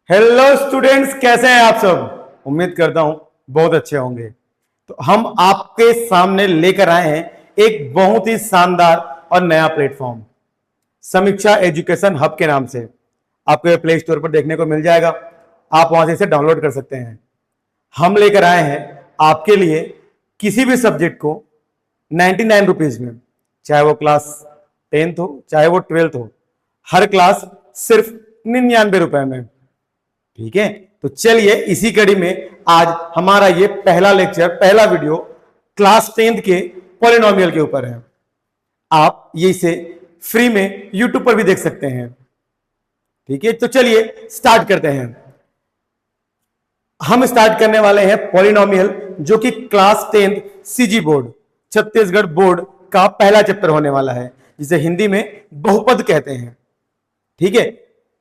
Hello students, कैसे हैं आप सब। उम्मीद करता हूं बहुत अच्छे होंगे। तो हम आपके सामने लेकर आए हैं एक बहुत ही शानदार और नया प्लेटफॉर्म, समीक्षा एजुकेशन हब के नाम से। आपको प्ले स्टोर पर देखने को मिल जाएगा, आप वहां से इसे डाउनलोड कर सकते हैं। हम लेकर आए हैं आपके लिए किसी भी सब्जेक्ट को 99 रुपीज में, चाहे वो क्लास 10th हो चाहे वो 12th हो, हर क्लास सिर्फ 99 रुपए में। ठीक है, तो चलिए इसी कड़ी में आज हमारा ये पहला लेक्चर, पहला वीडियो क्लास 10th के पॉलिनोमियल के ऊपर है। आप ये इसे फ्री में यूट्यूब पर भी देख सकते हैं। ठीक है, तो चलिए स्टार्ट करते हैं। हम स्टार्ट करने वाले हैं पॉलिनोमियल, जो कि class 10th CG board, Chhattisgarh board का पहला चैप्टर होने वाला है, जिसे हिंदी में बहुपद कहते हैं। ठीक है,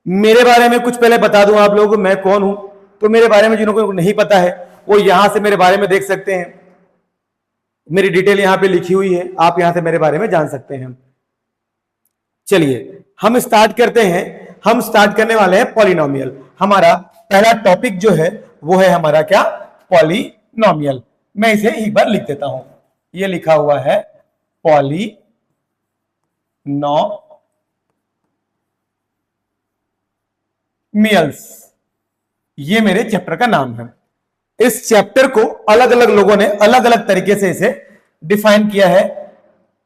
मेरे बारे में कुछ पहले बता दूं आप लोगों को, मैं कौन हूं। तो मेरे बारे में जिनको नहीं पता है वो यहां से मेरे बारे में देख सकते हैं। मेरी डिटेल यहां पे लिखी हुई है, आप यहां से मेरे बारे में जान सकते हैं। चलिए हम स्टार्ट करते हैं। हम स्टार्ट करने वाले हैं पॉलिनोमियल। हमारा पहला टॉपिक जो है वो है हमारा क्या, पॉलिनोमियल। मैं इसे एक बार लिख देता हूं। ये लिखा हुआ है पॉलिनोमियल्स, ये मेरे चैप्टर का नाम है। इस चैप्टर को अलग अलग लोगों ने अलग अलग तरीके से इसे डिफाइन किया है।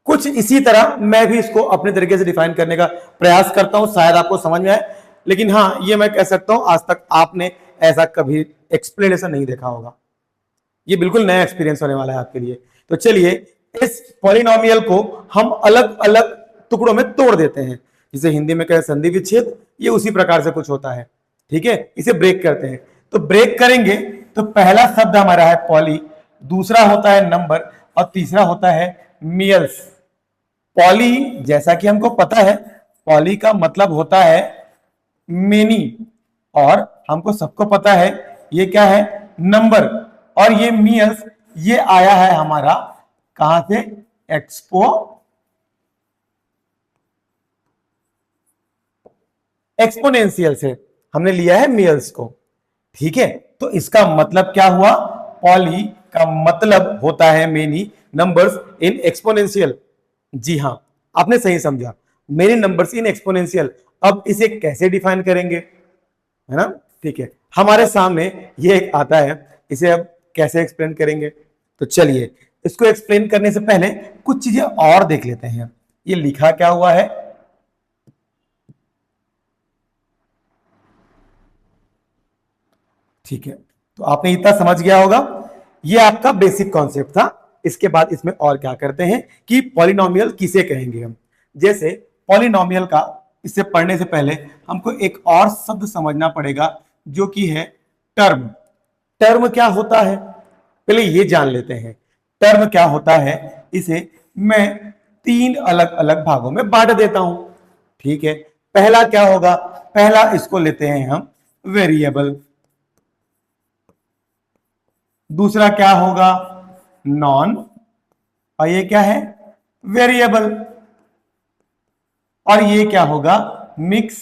कुछ इसी तरह मैं भी इसको अपने तरीके से डिफाइन करने का प्रयास करता हूं, शायद आपको समझ में आए। लेकिन हाँ, ये मैं कह सकता हूं आज तक आपने ऐसा कभी एक्सप्लेनेशन नहीं देखा होगा। ये बिल्कुल नया एक्सपीरियंस होने वाला है आपके लिए। तो चलिए इस पॉलिनोमियल को हम अलग अलग टुकड़ों में तोड़ देते हैं, जिसे हिंदी में कहे संधि विच्छेद। ये उसी प्रकार से कुछ होता है। ठीक है, इसे ब्रेक करते हैं। तो ब्रेक करेंगे तो पहला शब्द हमारा है पॉली, दूसरा होता है नंबर और तीसरा होता है मियल्स। पॉली, जैसा कि हमको पता है, पॉली का मतलब होता है मेनी, और हमको सबको पता है ये क्या है, नंबर। और ये मियल्स, ये आया है हमारा कहां से, एक्सपोनेंशियल से हमने लिया है मियल्स को। ठीक है, तो इसका मतलब क्या हुआ, पॉली का मतलब होता है मेनी नंबर्स इन एक्सपोनेंशियल। जी हां, आपने सही समझा, मेनी नंबर्स इन एक्सपोनेंशियल। अब इसे कैसे डिफाइन करेंगे, है ना। ठीक है, हमारे सामने ये एक आता है, इसे अब कैसे एक्सप्लेन करेंगे। तो चलिए इसको एक्सप्लेन करने से पहले कुछ चीजें और देख लेते हैं। ये लिखा क्या हुआ है, ठीक है, तो आपने इतना समझ गया होगा। ये आपका बेसिक कॉन्सेप्ट था। इसके बाद इसमें और क्या करते हैं कि पॉलिनोमियल किसे कहेंगे हम। जैसे पॉलिनोमियल का, इससे पढ़ने से पहले हमको एक और शब्द समझना पड़ेगा, जो कि है टर्म। टर्म क्या होता है, पहले ये जान लेते हैं। टर्म क्या होता है, इसे मैं 3 अलग अलग भागों में बांट देता हूं। ठीक है, पहला क्या होगा, पहला इसको लेते हैं हम वेरिएबल। दूसरा क्या होगा, नॉन, और ये क्या है, वेरिएबल। और ये क्या होगा, मिक्स,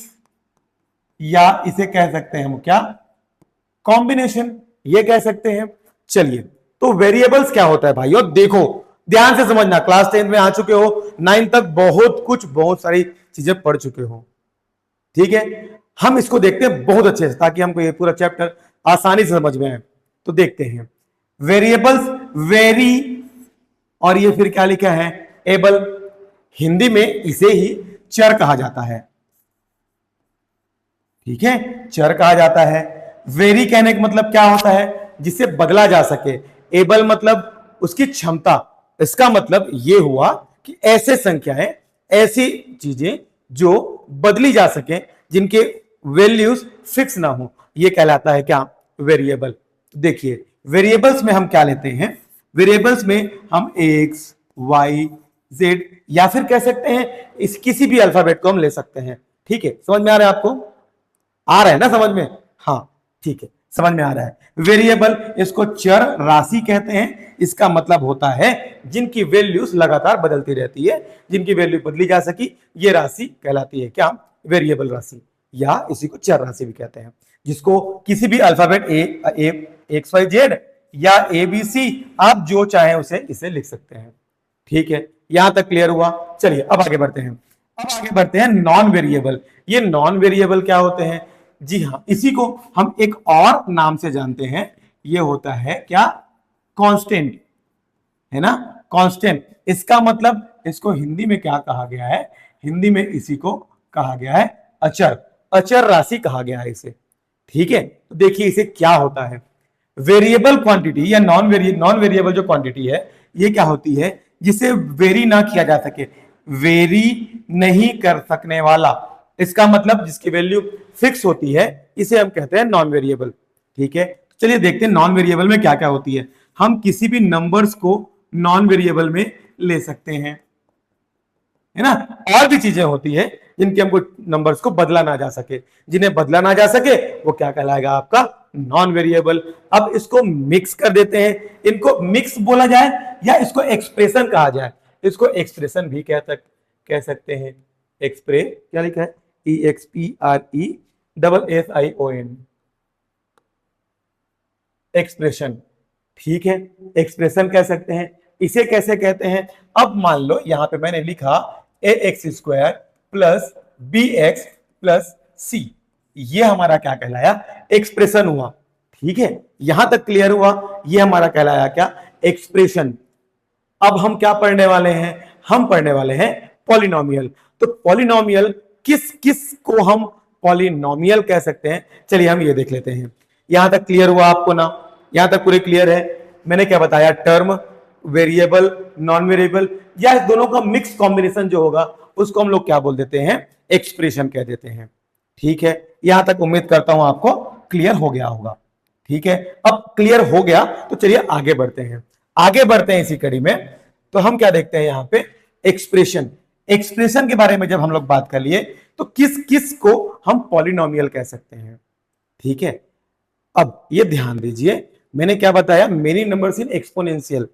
या इसे कह सकते हैं हम क्या, कॉम्बिनेशन, ये कह सकते हैं। चलिए, तो वेरिएबल्स क्या होता है भाई, और देखो ध्यान से समझना, क्लास 10 में आ चुके हो, 9 तक बहुत सारी चीजें पढ़ चुके हो। ठीक है, हम इसको देखते हैं बहुत अच्छे से, ताकि हमको ये पूरा चैप्टर आसानी से समझ में आए। तो देखते हैं वेरिएबल्स, वेरी, और ये फिर क्या लिखा है, एबल। हिंदी में इसे ही चर कहा जाता है। ठीक है, चर कहा जाता है। वेरी कहने का मतलब क्या होता है, जिसे बदला जा सके। एबल मतलब उसकी क्षमता। इसका मतलब यह हुआ कि ऐसे संख्याएं, ऐसी चीजें जो बदली जा सके, जिनके वैल्यूज फिक्स ना हो, यह कहलाता है क्या, वेरिएबल। देखिए वेरिएबल्स में हम क्या लेते हैं, वेरिएबल्स में हम एक्स, वाई, जेड, या फिर कह सकते हैं इस किसी भी अल्फाबेट को हम ले सकते हैं। ठीक है, समझ में आ रहा है आपको, आ रहा है ना समझ में, हाँ ठीक है, समझ में आ रहा है। वेरिएबल, इसको चर राशि कहते हैं। इसका मतलब होता है जिनकी वैल्यूज लगातार बदलती रहती है, जिनकी वैल्यू बदली जा सकी, ये राशि कहलाती है क्या, वेरिएबल राशि, या इसी को चर राशि भी कहते हैं। जिसको किसी भी अल्फाबेट एक्स वाई जेड या ए बी सी आप जो चाहें उसे इसे लिख सकते हैं। ठीक है, यहां तक क्लियर हुआ। चलिए अब आगे बढ़ते हैं। अब आगे बढ़ते हैं नॉन वेरिएबल। ये नॉन वेरिएबल क्या होते हैं? जी हाँ, इसी को हम एक और नाम से जानते हैं, ये होता है क्या? कांस्टेंट, है ना? कांस्टेंट। इसका मतलब इसको हिंदी में क्या कहा गया है? हिंदी में इसी को कहा गया है अचर। अचर राशि कहा गया है इसे। ठीक है, तो देखिए इसे क्या होता है। वेरिएबल क्वांटिटी या नॉन वेरिएबल जो क्वांटिटी है ये क्या होती है? जिसे वेरी ना किया जा सके, वेरी नहीं कर सकने वाला, इसका मतलब जिसकी वैल्यू फिक्स होती है, इसे हम कहते हैं नॉन वेरिएबल। ठीक है, चलिए देखते हैं नॉन वेरिएबल में क्या क्या होती है। हम किसी भी नंबर्स को नॉन वेरिएबल में ले सकते हैं, है ना? और भी चीजें होती है जिनके हमको नंबर्स को बदला ना जा सके, जिन्हें बदला ना जा सके वो क्या कहलाएगा? आपका नॉन वेरिएबल। अब इसको मिक्स कर देते हैं। इनको मिक्स बोला जाए या इसको एक्सप्रेशन कहा जाए? इसको एक्सप्रेशन भी कह सकते हैं। क्या लिखा है? EXPRESSION, expression. ठीक है, एक्सप्रेशन कह सकते हैं। इसे कैसे कहते हैं? अब मान लो यहां पे मैंने लिखा ax² plus bx plus c, ये हमारा क्या कहलाया? एक्सप्रेशन हुआ। ठीक है, यहां तक क्लियर हुआ? ये हमारा कहलाया क्या? एक्सप्रेशन। अब हम क्या पढ़ने वाले हैं? हम पढ़ने वाले हैं पॉलिनोमियल। तो पॉलिनोमियल किस किस को हम पॉलिनोमियल कह सकते हैं? चलिए हम ये देख लेते हैं। यहां तक क्लियर हुआ आपको ना? यहां तक पूरे क्लियर है? मैंने क्या बताया? टर्म, वेरिएबल, नॉन वेरिएबल, या इस दोनों का मिक्स कॉम्बिनेशन जो होगा उसको हम लोग क्या बोल देते हैं? एक्सप्रेशन कह देते हैं। ठीक है, यहां तक उम्मीद करता हूं आपको क्लियर हो गया होगा। ठीक है, अब क्लियर हो गया तो चलिए आगे बढ़ते हैं। आगे बढ़ते हैं इसी कड़ी में। तो हम क्या देखते हैं यहां पे? एक्सप्रेशन। एक्सप्रेशन के बारे में जब हम लोग बात कर लिए तो किस किस को हम पॉलिनोमियल कह सकते हैं? ठीक है, अब ये ध्यान दीजिए, मैंने क्या बताया? Many numbers in exponential.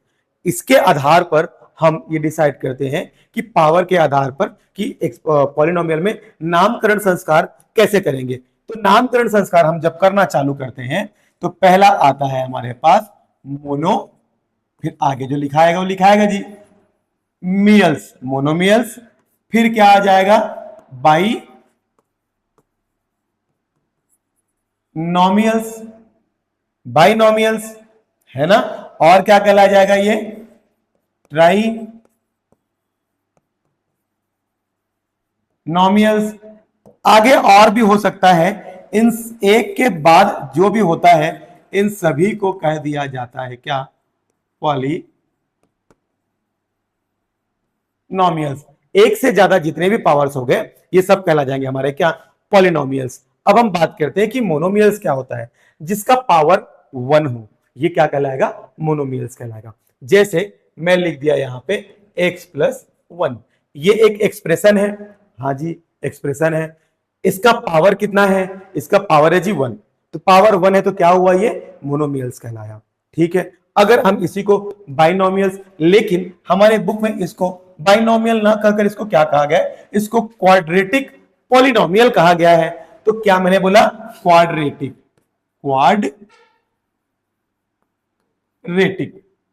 इसके आधार पर हम ये डिसाइड करते हैं कि पावर के आधार पर कि पॉलिनोमियल में नामकरण संस्कार कैसे करेंगे। तो नामकरण संस्कार हम जब करना चालू करते हैं तो पहला आता है हमारे पास मोनो, फिर आगे जो लिखाएगा वो लिखाएगा जी मियल्स, मोनोमियल्स, फिर क्या आ जाएगा? बाई नॉमियल्स, बाइनोमियल्स, है ना? और क्या कहला जाएगा? ये ट्राई नॉमियल्स। आगे और भी हो सकता है। इन एक के बाद जो भी होता है इन सभी को कह दिया जाता है क्या? पॉलिनोमियल्स। एक से ज्यादा जितने भी पावर्स हो गए ये सब कहला जाएंगे हमारे क्या? पॉलिनोमियल्स। अब हम बात करते हैं कि मोनोमियल्स क्या होता है? जिसका पावर 1 हो, ये क्या कहलाएगा? मोनोमियल्स कहलाएगा। जैसे मैं लिख दिया यहां पे x प्लस 1, ये एक एक्सप्रेशन है। हाँ जी, एक्सप्रेशन है। इसका पावर कितना है? इसका पावर है जी 1, तो पावर 1 है तो क्या हुआ? ये मोनोमियल्स कहलाया। ठीक है, अगर हम इसी को बाइनोमियल्स, लेकिन हमारे बुक में इसको बाइनोमियल ना कहकर इसको क्या कहा गया है? इसको क्वाड्रेटिक पॉलिनोमियल कहा गया है। तो क्या मैंने बोला?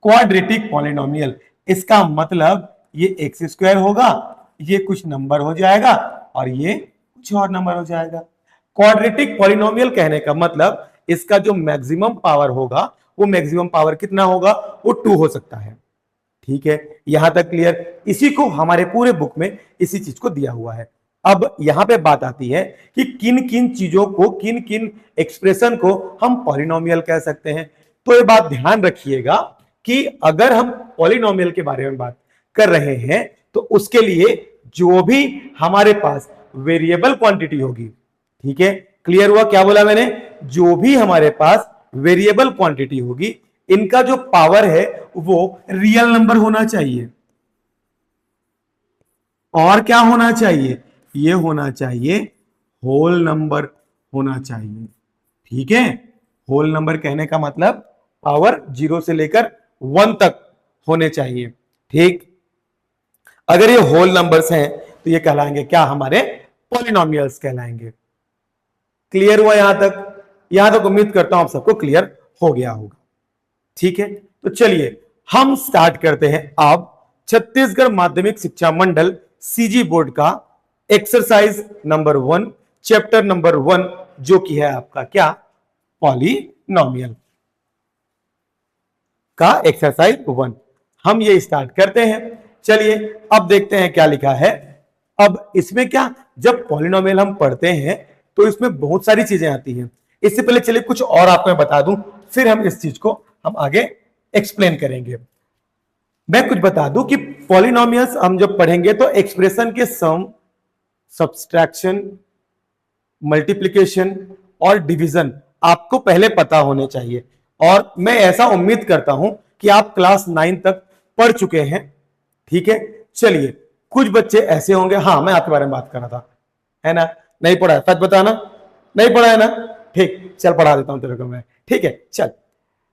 Quadratic polynomial. इसका मतलब ये x² होगा, ये कुछ नंबर हो जाएगा और ये कुछ और नंबर हो जाएगा। क्वाड्रेटिक पॉलिनोमियल कहने का मतलब इसका जो मैक्सिमम पावर होगा वो मैक्सिमम पावर कितना होगा? वो 2 हो सकता है। ठीक है, यहां तक क्लियर? इसी को हमारे पूरे बुक में इसी चीज को दिया हुआ है। अब यहां पे बात आती है कि किन किन चीजों को, किन किन एक्सप्रेशन को हम पॉलिनोमियल कह सकते हैं। तो ये बात ध्यान रखिएगा कि अगर हम पॉलिनोमियल के बारे में बात कर रहे हैं तो उसके लिए जो भी हमारे पास वेरिएबल क्वांटिटी होगी, ठीक है, क्लियर हुआ? क्या बोला मैंने? जो भी हमारे पास वेरिएबल क्वांटिटी होगी इनका जो पावर है वो रियल नंबर होना चाहिए। और क्या होना चाहिए? ये होना चाहिए होल नंबर होना चाहिए। ठीक है, होल नंबर कहने का मतलब पावर 0 से लेकर 1 तक होने चाहिए। ठीक, अगर ये होल नंबर्स हैं तो ये कहलाएंगे क्या? हमारे पॉलिनोमियल्स कहलाएंगे। क्लियर हुआ यहां तक? यहां तक उम्मीद करता हूं आप सबको क्लियर हो गया होगा। ठीक है, तो चलिए हम स्टार्ट करते हैं अब छत्तीसगढ़ माध्यमिक शिक्षा मंडल सीजी बोर्ड का एक्सरसाइज नंबर 1 चैप्टर नंबर 1 जो कि है आपका क्या, पॉलिनोमियल का एक्सरसाइज 1। हम ये स्टार्ट करते हैं। चलिए अब देखते हैं क्या लिखा है। अब इसमें क्या, जब पॉलिनोमियल हम पढ़ते हैं तो इसमें बहुत सारी चीजें आती हैं। इससे पहले चलिए कुछ और आपको मैं बता दूं, फिर हम इस चीज को हम आगे एक्सप्लेन करेंगे। मैं कुछ बता दूं कि पॉलिनोमियल्स हम जब पढ़ेंगे तो एक्सप्रेशन के सम, सब्सट्रैक्शन, मल्टीप्लिकेशन और डिवीजन आपको पहले पता होने चाहिए। और मैं ऐसा उम्मीद करता हूं कि आप क्लास 9 तक पढ़ चुके हैं। ठीक है, चलिए कुछ बच्चे ऐसे होंगे, हाँ मैं आपके बारे में बात कर रहा था, है ना, नहीं पढ़ा है, सच बताना, नहीं पढ़ा है ना, ठीक, चल पढ़ा देता हूं तेरे को मैं। ठीक है, चल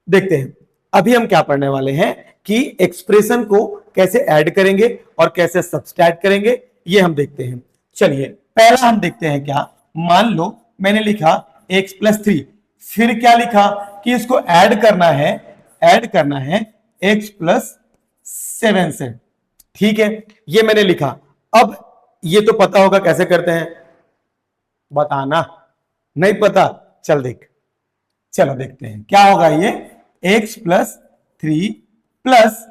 देखते हैं अभी हम क्या पढ़ने वाले हैं कि एक्सप्रेशन को कैसे ऐड करेंगे और कैसे सब्सट्रैक्ट करेंगे, ये हम देखते हैं। चलिए पहला हम देखते हैं क्या, मान लो मैंने लिखा x+3, फिर क्या लिखा कि इसको ऐड करना है x+7 से। ठीक है, ये मैंने लिखा। अब ये तो पता होगा कैसे करते हैं, बताना, नहीं पता, चल देख, चलो देखते हैं क्या होगा। ये x+3 प्लस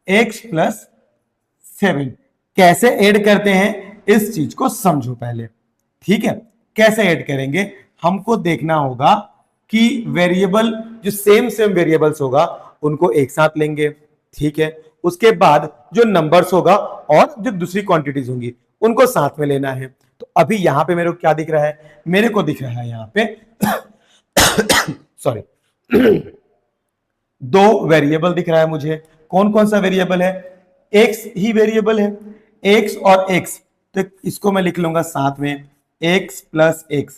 x+7 कैसे ऐड करते हैं, इस चीज को समझो पहले। ठीक है, कैसे ऐड करेंगे, हमको देखना होगा कि वेरिएबल जो सेम वेरिएबल्स होगा उनको एक साथ लेंगे। ठीक है, उसके बाद जो नंबर्स होगा और जो दूसरी क्वांटिटीज होंगी उनको साथ में लेना है। तो अभी यहां पे मेरे को क्या दिख रहा है, मेरे को दिख रहा है यहां पे सॉरी दो वेरिएबल दिख रहा है मुझे। कौन कौन सा वेरिएबल है, x ही वेरिएबल है, x और x, तो इसको मैं लिख लूंगा साथ में x+x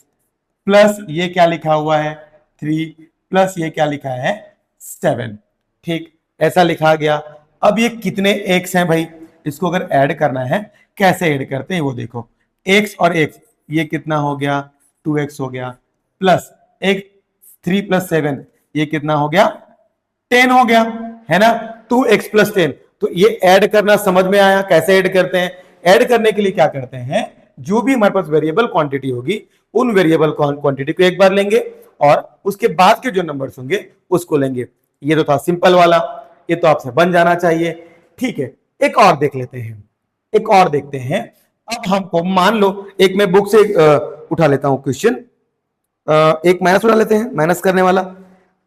प्लस ये क्या लिखा हुआ है 3 प्लस ये क्या लिखा है 7। ठीक, ऐसा लिखा गया। अब ये कितने x हैं भाई, इसको अगर ऐड करना है कैसे ऐड करते हैं वो देखो, x और x ये कितना हो गया 2x हो गया, प्लस एक 3 + 7 ये कितना हो गया 10 हो गया, है ना, 2x + 10। तो ये ऐड करना समझ में आया, कैसे ऐड करते हैं। ऐड करने के लिए क्या करते हैं, जो भी हमारे पास वेरिएबल क्वांटिटी होगी उन वेरिएबल क्वांटिटी को एक बार लेंगे और उसके बाद के जो नंबर्स होंगे उसको लेंगे। ये तो था सिंपल वाला, ये तो आपसे बन जाना चाहिए। ठीक है, एक और देख लेते हैं, एक और देखते हैं। अब हमको मान लो, एक मैं बुक से उठा लेता हूं क्वेश्चन, एक माइनस उठा लेते हैं, माइनस करने वाला,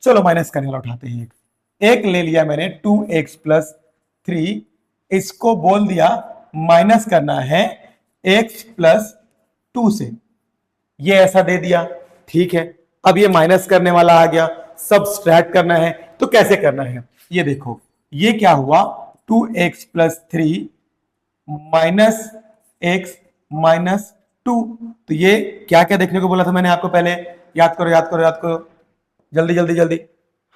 चलो माइनस करने वाला उठाते हैं। एक ले लिया मैंने 2x + 3, इसको बोल दिया माइनस करना है x + 2 से, ये ऐसा दे दिया। ठीक है, अब ये माइनस करने वाला आ गया, सब्सट्रैक्ट करना है, तो कैसे करना है ये देखो। ये क्या हुआ 2x + 3 माइनस x माइनस 2, तो ये क्या क्या देखने को बोला था मैंने आपको पहले, याद करो याद करो याद करो, जल्दी जल्दी जल्दी,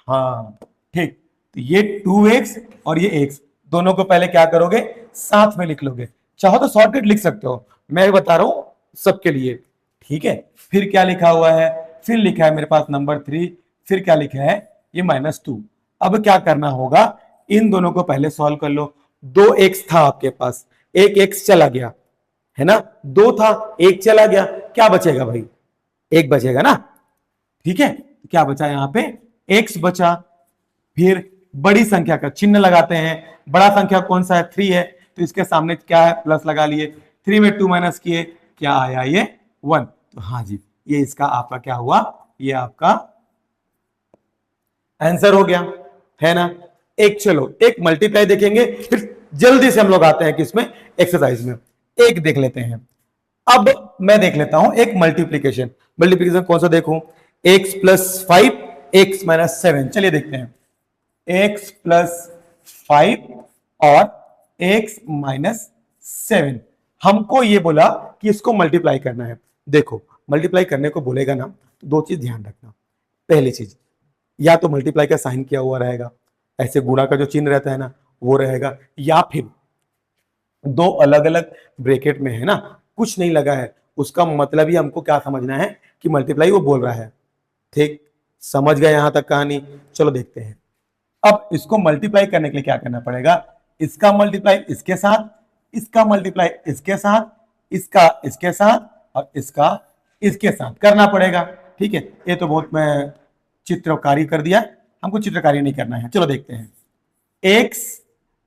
हाँ ठीक, तो ये 2x और ये x दोनों को पहले क्या करोगे साथ में लिख लोगे, चाहो तो शॉर्टकट लिख सकते हो, मैं बता रहा हूं सबके लिए। ठीक है, फिर क्या लिखा हुआ है, फिर लिखा है मेरे पास नंबर 3, फिर क्या लिखा है ये -2। अब क्या करना होगा, इन दोनों को पहले सॉल्व कर लो। 2x था आपके पास, एक x चला गया, है ना, 2 था, 1 चला गया, क्या बचेगा भाई 1 बचेगा ना। ठीक है, क्या बचा यहां पे x बचा। फिर बड़ी संख्या का चिन्ह लगाते हैं, बड़ा संख्या कौन सा है 3 है, तो इसके सामने क्या है प्लस लगा लिए, 3 में 2 माइनस किए, क्या आया ये 1। तो हाँ जी, ये इसका आपका क्या हुआ, ये आपका आंसर हो गया, है ना। एक चलो एक मल्टीप्लाई देखेंगे, फिर जल्दी से हम लोग आते हैं कि इसमें एक्सरसाइज में एक देख लेते हैं। अब मैं देख लेता हूं एक मल्टीप्लीकेशन, मल्टीप्लीकेशन कौन सा देखूं, x + 5 x - 7, चलिए देखते हैं, x + 5 और x - 7। हमको ये बोला कि इसको मल्टीप्लाई करना है। देखो मल्टीप्लाई करने को बोलेगा ना, तो दो चीज ध्यान रखना। पहली चीज, या तो मल्टीप्लाई का साइन किया हुआ रहेगा, ऐसे गुणा का जो चिन्ह रहता है ना वो रहेगा, या फिर दो अलग अलग ब्रैकेट में है ना, कुछ नहीं लगा है, उसका मतलब ही हमको क्या समझना है कि मल्टीप्लाई वो बोल रहा है। ठीक, समझ गए यहां तक कहानी। चलो देखते हैं। अब इसको मल्टीप्लाई करने के लिए क्या करना पड़ेगा, इसका मल्टीप्लाई इसके साथ, इसका मल्टीप्लाई इसके साथ, इसका इसके साथ और इसका इसके साथ करना पड़ेगा। ठीक है, ये तो बहुत मैं चित्रकारी कर दिया, हमको चित्रकारी नहीं करना है। चलो देखते हैं। एक्स,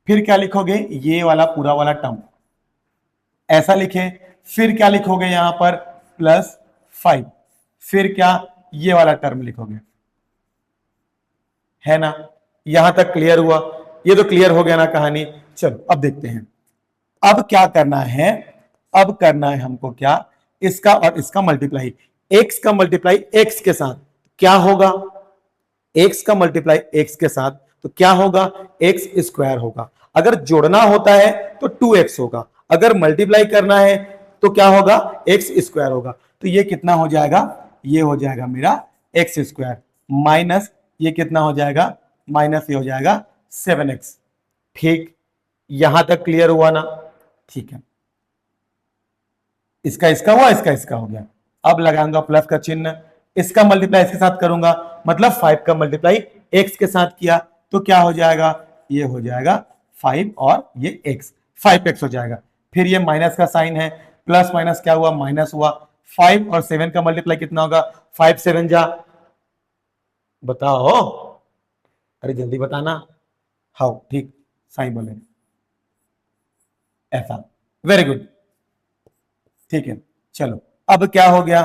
फिर क्या लिखोगे, ये वाला पूरा वाला टर्म ऐसा लिखे, फिर क्या लिखोगे यहां पर +5, फिर क्या, ये वाला टर्म लिखोगे, है ना। यहां तक क्लियर हुआ, ये तो क्लियर हो गया ना कहानी। चलो अब देखते हैं, अब क्या करना है, अब करना है हमको क्या, इसका और इसका मल्टीप्लाई, एक्स का मल्टीप्लाई एक्स के साथ क्या होगा, एक्स का मल्टीप्लाई एक्स के साथ तो क्या होगा, एक्स स्क्वायर होगा। अगर जोड़ना होता है तो 2x होगा, अगर मल्टीप्लाई करना है तो क्या होगा, एक्स स्क्वायर होगा। तो ये कितना हो जाएगा, ये हो जाएगा मेरा एक्स स्क्वायर माइनस ये कितना हो जाएगा, माइनस ये हो जाएगा 7x। ठीक, यहां तक क्लियर हुआ ना। ठीक है, इसका इसका हुआ, इसका इसका हो गया। अब लगाऊंगा प्लस का चिन्ह, इसका मल्टीप्लाई इसके साथ करूंगा, मतलब 5 का मल्टीप्लाई x के साथ किया तो क्या हो जाएगा, ये हो जाएगा 5 और ये x, 5x हो जाएगा। फिर ये माइनस का साइन है, प्लस माइनस क्या हुआ, माइनस हुआ। 5 और 7 का मल्टीप्लाई कितना होगा, 5 7 जा, बताओ, अरे जल्दी बताना। हाउ, ठीक, साइन बोले ऐसा, वेरी गुड। ठीक है, चलो अब क्या हो गया,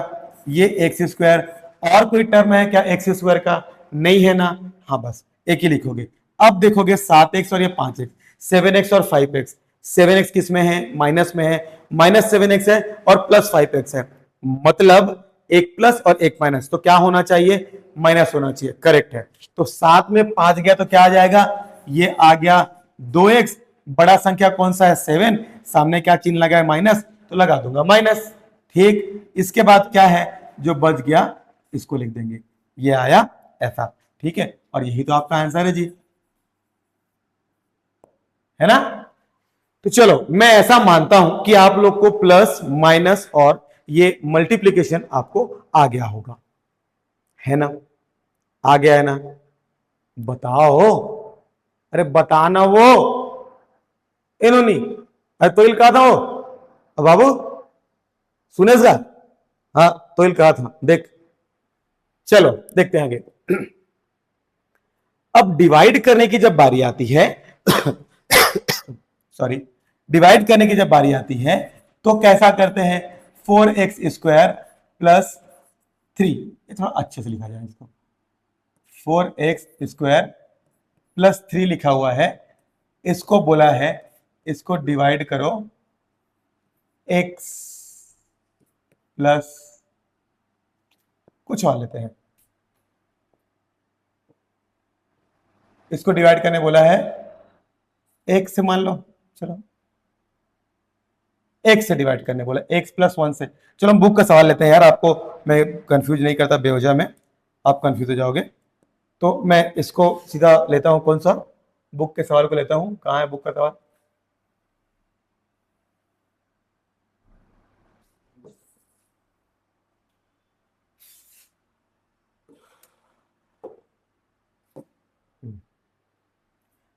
ये एक्स स्क्वायर, और कोई टर्म है क्या एक्स स्क्वायर का, नहीं है ना, हाँ बस एक ही लिखोगे। अब देखोगे 7x और ये 5x, 7x और 5x, 7x किस में है, माइनस में है, -7x है और +5x है, मतलब एक प्लस और एक माइनस, तो क्या होना चाहिए, माइनस होना चाहिए, करेक्ट है। तो 7 में 5 गया तो क्या आ जाएगा, ये आ गया 2x, बड़ा संख्या कौन सा है 7, सामने क्या चिन्ह लगा है माइनस, तो लगा दूंगा माइनस। ठीक, इसके बाद क्या है जो बच गया इसको लिख देंगे, ये आया ऐसा। ठीक है, और यही तो आपका आंसर है जी, है ना। तो चलो मैं ऐसा मानता हूं कि आप लोग को प्लस माइनस और ये मल्टीप्लीकेशन आपको आ गया होगा, है ना, आ गया है ना, बताओ, अरे बताना वो, इन्होंने, अरे तोइल कहा था वो बाबू, सुनेश का, हाँ तोइल कहा था, देख। चलो देखते हैं आगे। अब डिवाइड करने की जब बारी आती है सॉरी, डिवाइड करने की जब बारी आती है तो कैसा करते हैं, 4x स्क्वायर प्लस 3, ये थोड़ा अच्छे से लिखा जाए इसको, 4x स्क्वायर प्लस 3 लिखा हुआ है, इसको बोला है, इसको डिवाइड करो x प्लस कुछ और लेते हैं, इसको डिवाइड करने बोला है x से, मान लो, चलो x से डिवाइड करने बोला, x +1 से। चलो हम बुक का सवाल लेते हैं यार, आपको मैं कंफ्यूज नहीं करता बेवजह में, आप कंफ्यूज हो जाओगे, तो मैं इसको सीधा लेता हूं, कौन सा, बुक के सवाल को लेता हूं, कहां है बुक का सवाल,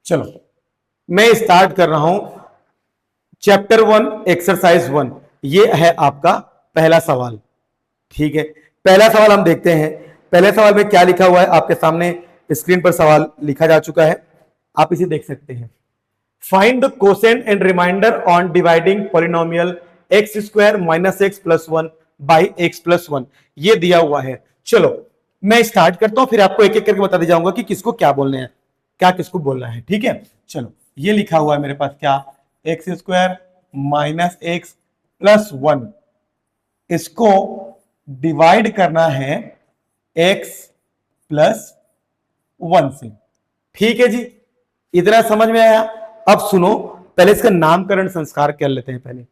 चलो मैं स्टार्ट कर रहा हूं चैप्टर 1 एक्सरसाइज 1, ये है आपका पहला सवाल। ठीक है, पहला सवाल हम देखते हैं, पहले सवाल में क्या लिखा हुआ है, आपके सामने स्क्रीन पर सवाल लिखा जा चुका है, आप इसे देख सकते हैं। Find the quotient and remainder on dividing polynomial x square minus x plus 1 by x plus 1, ये दिया हुआ है। चलो मैं स्टार्ट करता हूं, फिर आपको एक एक करके बता दिया जाऊंगा कि किसको क्या बोलने हैं, क्या किसको बोलना है। ठीक है, चलो ये लिखा हुआ है मेरे पास क्या, x square minus x plus 1, इसको डिवाइड करना है x प्लस 1 से। ठीक है जी, इतना समझ में आया। अब सुनो, पहले इसका नामकरण संस्कार कर लेते हैं। पहले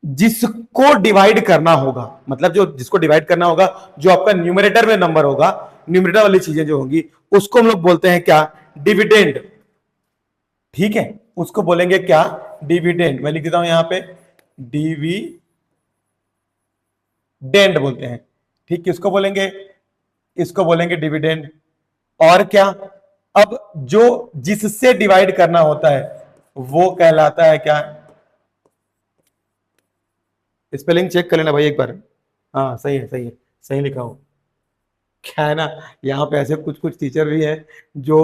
जिसको डिवाइड करना होगा, मतलब जो जिसको डिवाइड करना होगा, जो आपका न्यूमरेटर में नंबर होगा, न्यूमरेटर वाली चीजें जो होंगी, उसको हम लोग बोलते हैं क्या, डिविडेंड। ठीक है, उसको बोलेंगे क्या, डिविडेंड। मैं लिख देता हूं यहां पे, डिविडेंड बोलते हैं। ठीक, किसको बोलेंगे, इसको बोलेंगे डिविडेंड। और क्या, अब जो जिससे डिवाइड करना होता है वो कहलाता है क्या, स्पेलिंग चेक कर लेना भाई एक बार। हाँ सही है, सही है, सही लिखा हो। क्या है ना, यहाँ पे ऐसे कुछ कुछ टीचर भी है जो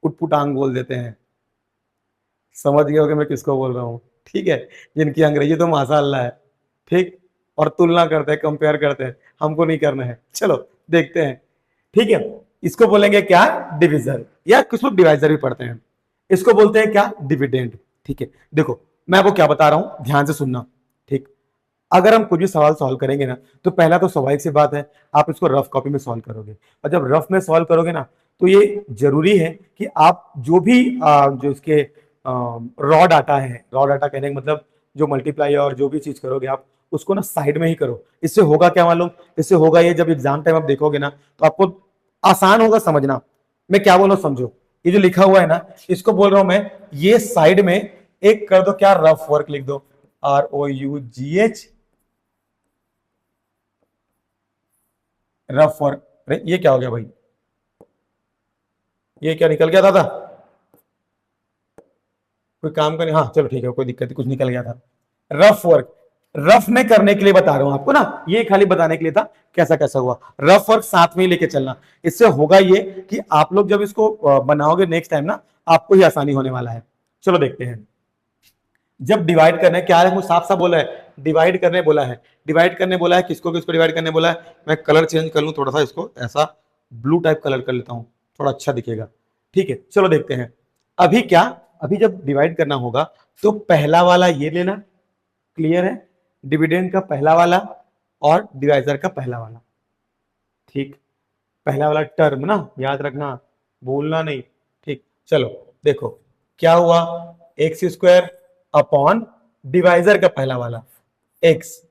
उटपुटांग बोल देते हैं, समझ गए हो कि मैं किसको बोल रहा हूँ, ठीक है, जिनकी अंग्रेजी तो माशाअल्लाह है, ठीक, और तुलना करते हैं, कंपेयर करते हैं, हमको नहीं करना है। चलो देखते हैं, ठीक है। इसको बोलेंगे क्या, डिविजर, या कुछ लोग डिवाइजर भी पढ़ते हैं। इसको बोलते हैं क्या, डिविडेंड, ठीक है। देखो मैं आपको क्या बता रहा हूं, ध्यान से सुनना, ठीक। अगर हम कुछ भी सवाल सॉल्व करेंगे ना, तो पहला तो स्वाभाविक सी बात है, आप इसको रफ कॉपी में सॉल्व करोगे, और जब रफ में सॉल्व करोगे ना, तो ये जरूरी है कि आप जो भी जो इसके रॉ डाटा है, रॉ डाटा कहने का मतलब जो मल्टीप्लाई और जो भी चीज करोगे आप उसको ना साइड में ही करो। इससे होगा क्या मालूम, इससे होगा ये, जब एग्जाम टाइम आप देखोगे ना तो आपको आसान होगा समझना। मैं क्या बोल रहा हूं समझो, ये जो लिखा हुआ है ना, इसको बोल रहा हूं मैं, ये साइड में एक कर दो क्या, रफ वर्क लिख दो, ROUGH, रफ वर्क। अरे ये क्या हो गया भाई, ये क्या निकल गया था कोई काम करने, हाँ चलो ठीक है, कोई दिक्कत नहीं, कुछ निकल गया था। रफ वर्क, रफ में करने के लिए बता रहा हूं आपको ना, ये खाली बताने के लिए था कैसा कैसा हुआ। रफ वर्क साथ में ही लेके चलना, इससे होगा ये कि आप लोग जब इसको बनाओगे नेक्स्ट टाइम ना, आपको ही आसानी होने वाला है। चलो देखते हैं, जब डिवाइड करना है क्या है, वो साफ साफ बोला है, डिवाइड करने बोला है, डिवाइड करने बोला है, किसको किसको डिवाइड करने बोला है। मैं कलर चेंज कर लूं थोड़ा सा, इसको ऐसा ब्लू टाइप कलर कर लेता हूं, थोड़ा अच्छा दिखेगा, ठीक है। चलो देखते हैं, अभी क्या, अभी जब डिवाइड करना होगा तो पहला वाला ये लेना, क्लियर है, डिविडेंड का पहला वाला और डिवाइजर का पहला वाला, ठीक, पहला वाला टर्म ना याद रखना, भूलना नहीं, ठीक। चलो देखो क्या हुआ, एक्स स्क्वायर अपॉन डिवाइजर का पहला वाला एक्स,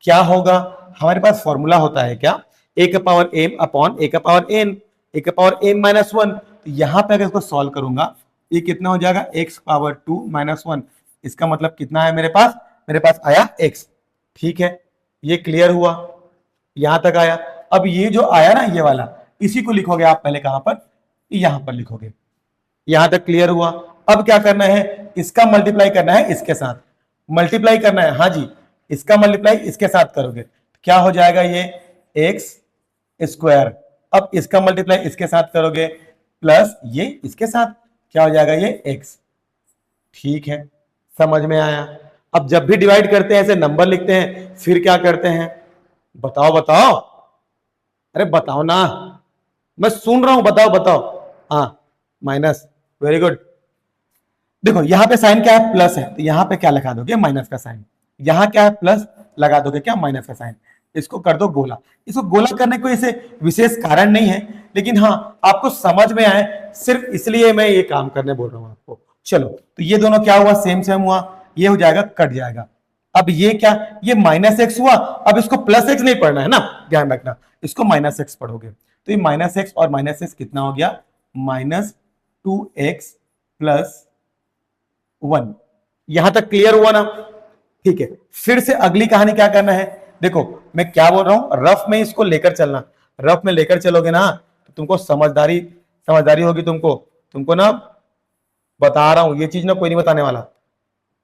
क्या होगा, हमारे पास फॉर्मूला होता है क्या, ए का पावर एम अपॉन ए का पावर एन, ए का पावर एम माइनस वन। तो यहां पे अगर इसको सॉल्व करूंगा, ये कितना हो जाएगा, एक्स पावर 2 माइनस 1, इसका मतलब कितना है मेरे पास आया एक्स, ठीक है। ये क्लियर हुआ, यहां तक आया। अब ये जो आया ना ये वाला, इसी को लिखोगे आप पहले कहां पर, यहां पर लिखोगे, यहां तक क्लियर हुआ। अब क्या करना है, इसका मल्टीप्लाई करना है इसके साथ, मल्टीप्लाई करना है, हाँ जी, इसका मल्टीप्लाई इसके साथ करोगे तो क्या हो जाएगा, ये एक्स स्क्वायर। अब इसका मल्टीप्लाई इसके साथ करोगे प्लस ये इसके साथ, क्या हो जाएगा, ये एक्स, ठीक है, समझ में आया। अब जब भी डिवाइड करते हैं ऐसे नंबर लिखते हैं, फिर क्या करते हैं, बताओ बताओ, अरे बताओ ना, मैं सुन रहा हूं, बताओ बताओ, हाँ माइनस, वेरी गुड। देखो यहां पे साइन क्या है, प्लस है, तो यहां पे क्या लगा दोगे, माइनस का साइन, यहां क्या है, प्लस लगा दोगे क्या, माइनस का साइन। इसको कर दो गोला, इसको गोला करने को इसे विशेष कारण नहीं है, लेकिन हाँ आपको समझ में आए सिर्फ इसलिए मैं ये काम करने बोल रहा हूं आपको। चलो तो ये दोनों क्या हुआ, सेम सेम हुआ, ये हो जाएगा कट जाएगा। अब ये क्या, ये माइनस एक्स हुआ, अब इसको प्लस एक्स नहीं पढ़ना है ना, ध्यान रखना, इसको माइनस एक्स पढ़ोगे, तो ये माइनस एक्स और माइनस एक्स कितना हो गया, -2x प्लस 1। यहां तक क्लियर हुआ ना, ठीक है। फिर से अगली कहानी क्या करना है, देखो मैं क्या बोल रहा हूं, रफ में इसको लेकर चलना, रफ में लेकर चलोगे ना तो तुमको समझदारी समझदारी होगी, तुमको तुमको ना बता रहा हूं, ये चीज ना कोई नहीं बताने वाला,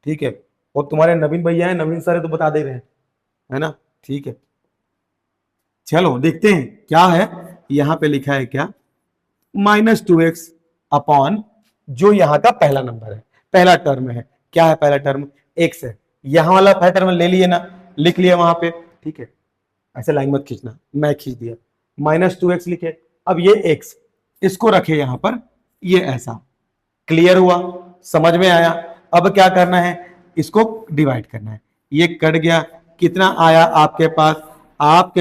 ठीक है। और तुम्हारे नवीन भैया है, नवीन सर है तो बता दे रहे हैं, है ना, ठीक है। चलो देखते हैं क्या है, यहां पे लिखा है क्या, -2x अपॉन जो यहां का पहला नंबर है, पहला टर्म है, क्या है पहला टर्म, x है, यहां वाला पहला टर्म ले लिए ना, लिख लिया वहां पे, ठीक है। ऐसे लाइन मत खींचना, मैं खींच दिया, -2x लिखे, अब ये x, इसको रखे यहां पर, ये ऐसा, क्लियर हुआ, समझ में आया। अब क्या करना है, इसको डिवाइड करना है, ये कट गया, कितना आया आपके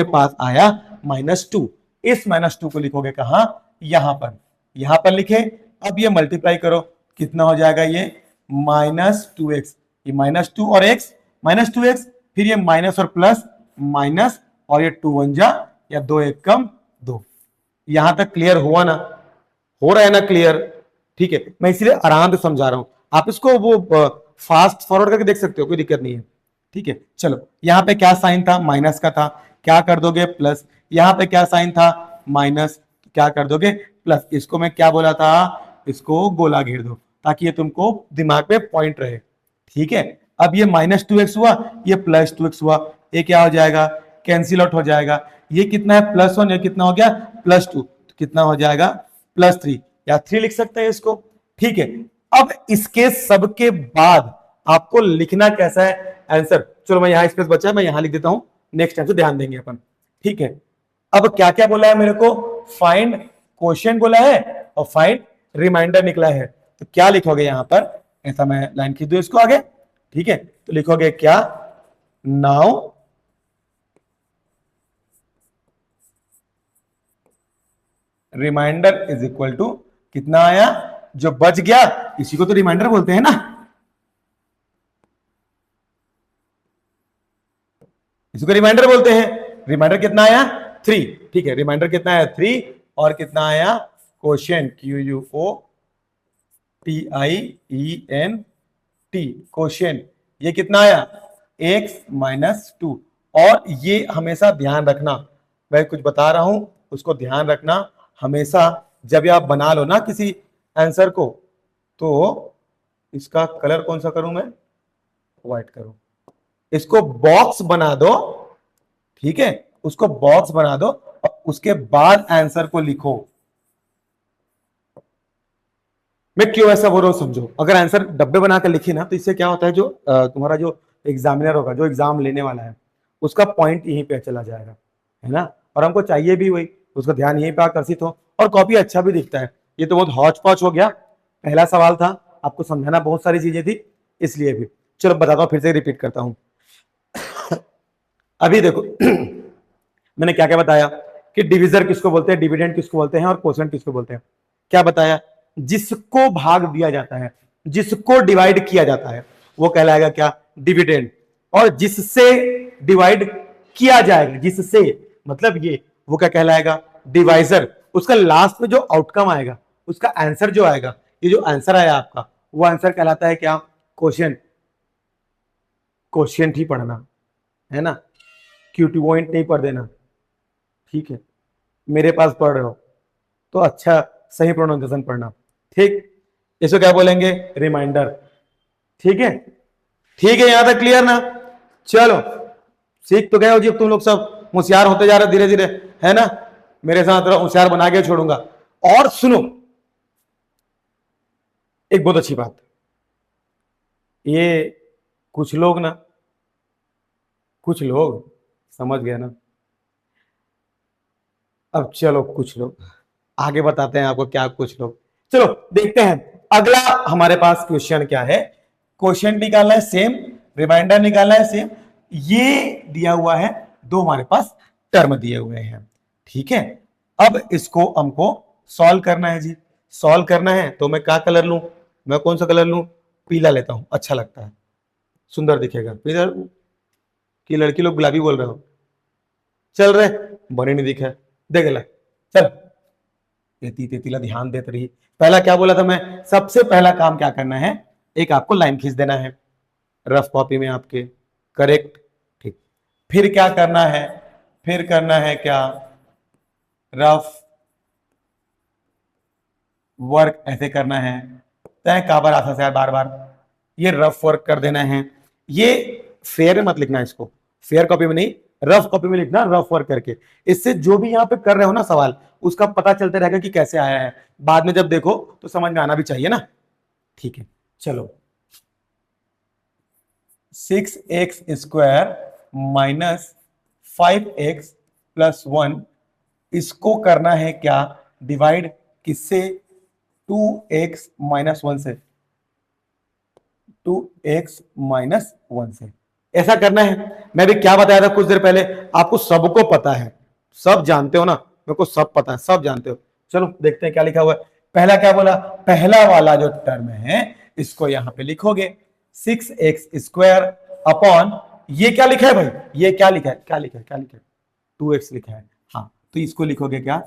पास आया -2, इस -2 को लिखोगे कहां, यहां पर लिखे। अब ये मल्टीप्लाई करो, कितना हो जाएगा, ये -2x, ये -2 और x, -2x, फिर ये माइनस और प्लस माइनस, और ये 2 1 जा या 2 1 कम 2। यहां तक क्लियर हुआ ना, हो रहा है ना क्लियर, ठीक है। मैं इसलिए आराम से समझा रहा हूं, आप इसको वो फास्ट फॉरवर्ड करके देख सकते हो, कोई दिक्कत नहीं है, ठीक है। चलो यहां पे क्या साइन था, माइनस का था, क्या कर दोगे, प्लस, यहां पे क्या साइन था, माइनस, क्या कर दोगे प्लस। इसको मैं क्या बोला था, इसको गोला घेर दो ताकि ये तुमको दिमाग में पॉइंट रहे। ठीक है, अब ये -2x हुआ, ये +2x हुआ, ये क्या हो जाएगा, कैंसिल आउट हो जाएगा। ये कितना है +1, ये कितना हो गया +2, तो कितना हो जाएगा +3 या 3 लिख सकते हैं इसको। ठीक है, अब इसके सब के बाद आपको लिखना कैसा है आंसर। चलो मैं यहां स्पेस बचा है, मैं यहां लिख देता हूं, नेक्स्ट टाइम से ध्यान देंगे अपन। ठीक है, अब क्या क्या बोला है मेरे को, फाइंड क्वोशिएंट बोला है और फाइंड रिमाइंडर निकला है। तो क्या लिखोगे यहां पर, ऐसा मैं लाइन खींच दूं इसको आगे। ठीक है, तो लिखोगे क्या, now remainder is equal to, कितना आया, जो बच गया इसी को तो रिमाइंडर बोलते हैं ना, इसको रिमाइंडर बोलते हैं। रिमाइंडर कितना आया 3। ठीक है, रिमाइंडर कितना आया 3 और कितना आया क्वोशिएंट, QUOTIENT, क्वोशिएंट, ये कितना आया x-2। और ये हमेशा ध्यान रखना, मैं कुछ बता रहा हूं उसको ध्यान रखना हमेशा। जब आप बना लो ना किसी आंसर को, तो इसका कलर कौन सा करूं मैं, व्हाइट करूं, इसको बॉक्स बना दो। ठीक है, उसको बॉक्स बना दो और उसके बाद आंसर को लिखो। मैं क्यों ऐसा बोल रहा हूं समझो, अगर आंसर डब्बे बनाकर लिखी ना, तो इससे क्या होता है, जो तुम्हारा जो एग्जामिनर होगा, जो एग्जाम लेने वाला है, उसका पॉइंट यहीं पे चला जाएगा, है ना। और हमको चाहिए भी वही, उसका ध्यान यहीं पे आकर्षित हो और कॉपी अच्छा भी दिखता है। ये तो बहुत हौच पौच हो गया, पहला सवाल था, आपको समझाना बहुत सारी चीजें थी इसलिए भी। चलो बताता हूं, फिर से रिपीट करता हूं। अभी देखो मैंने क्या क्या बताया कि डिविजर किसको बोलते हैं, डिविडेंड किसको बोलते हैं और क्वोशिएंट किसको बोलते हैं। क्या बताया, जिसको भाग दिया जाता है, जिसको डिवाइड किया जाता है, वो कहलाएगा क्या, डिविडेंड। और जिससे डिवाइड किया जाएगा, जिससे मतलब ये, वो क्या कहलाएगा, डिवाइजर। उसका लास्ट में जो आउटकम आएगा, उसका आंसर जो आएगा, ये जो आंसर आया आपका, वो आंसर कहलाता है क्या, क्वोशिएंट। क्वोशिएंट ही पढ़ना है ना, QTOINT नहीं पढ़ देना। ठीक है, मेरे पास पढ़ रहे हो तो अच्छा सही प्रोनाउंसिएशन पढ़ना। ठीक, इसको क्या बोलेंगे, रिमाइंडर। ठीक है, ठीक है, यहां तक क्लियर ना। चलो सीख तो गए हो जी, अब तुम लोग सब होशियार होते जा रहे धीरे धीरे, है ना। मेरे साथ होशियार बना के छोड़ूंगा। और सुनो एक बहुत अच्छी बात, ये कुछ लोग समझ गए ना। अब चलो कुछ लोग आगे बताते हैं आपको, क्या कुछ लोग, चलो देखते हैं अगला हमारे पास क्वेश्चन क्या है। क्वेश्चन निकालना है सेम, रिमाइंडर निकालना है सेम। ये दिया हुआ है, दो हमारे पास टर्म दिए हुए हैं। ठीक है, अब इसको हमको सॉल्व करना है जी। सॉल्व करना है तो मैं क्या कलर लूं, मैं कौन सा कलर लूं, पीला लेता हूं, अच्छा लगता है, सुंदर दिखेगा। पीला की लड़की लोग गुलाबी बोल रहे हो, चल रहे बने नहीं दिखा, देख ला, चल तेती तेतीला ध्यान देते रही। पहला क्या बोला था मैं, सबसे पहला काम क्या करना है, एक आपको लाइन खींच देना है रफ कॉपी में आपके, करेक्ट। ठीक, फिर क्या करना है, फिर करना है क्या, रफ वर्क ऐसे करना है, तय काबर आसा से बार बार ये रफ वर्क कर देना है। ये फेयर में मत लिखना, इसको फेयर कॉपी में नहीं, रफ कॉपी में लिखना, रफ वर्क करके। इससे जो भी यहां पे कर रहे हो ना सवाल, उसका पता चलता रहेगा कि कैसे आया है, बाद में जब देखो तो समझ में आना भी चाहिए ना। ठीक है, चलो 6x² माइनस 5x प्लस 1, इसको करना है क्या, डिवाइड किससे, 2x माइनस 1 से, 2x माइनस 1 से ऐसा करना है। मैं भी क्या बताया था कुछ देर पहले, आपको सबको पता है, सब जानते हो ना, मेरे को सब पता है, सब जानते हो। चलो देखते हैं क्या लिखा हुआ है। पहला क्या बोला, पहला वाला जो टर्म है इसको यहां पे लिखोगे 6x² अपॉन, ये क्या लिखा है भाई, ये क्या लिखा है, क्या लिखा है, क्या लिखा है, 2x लिखा है। हाँ, तो इसको लिखोगे क्या,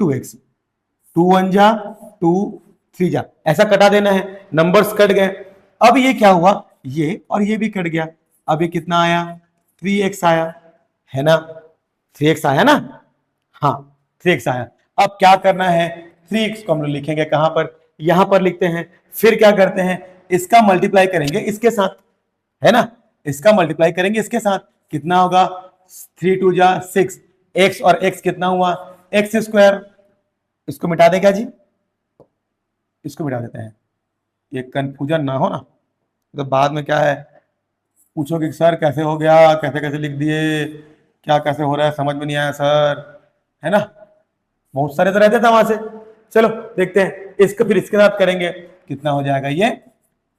2x, 2 1 जा 2 3 जा, ऐसा कटा देना है, नंबर्स कट गए। अब ये क्या हुआ, ये और ये भी कट गया, अब ये कितना आया, 3x आया, है ना, 3x आया ना। हाँ, 3x आया। अब क्या करना है, 3x को हम लोग लिखेंगे कहां पर, यहां पर लिखते हैं। फिर क्या करते हैं, इसका मल्टीप्लाई करेंगे इसके साथ, है ना, इसका मल्टीप्लाई करेंगे इसके साथ, कितना होगा 3 2 जा 6, x और x कितना हुआ एक्स स्क्वायर। इसको मिटा दे क्या जी, इसको मिटा देते हैं, ये कंफ्यूजन ना हो ना, तो बाद में क्या है पूछोगे कि सर कैसे हो गया, कैसे कैसे लिख दिए, क्या कैसे हो रहा है, समझ में नहीं आया सर, है ना, बहुत सारे तो रहते थे वहां से। चलो देखते हैं इसको, फिर इसके साथ करेंगे, कितना हो जाएगा ये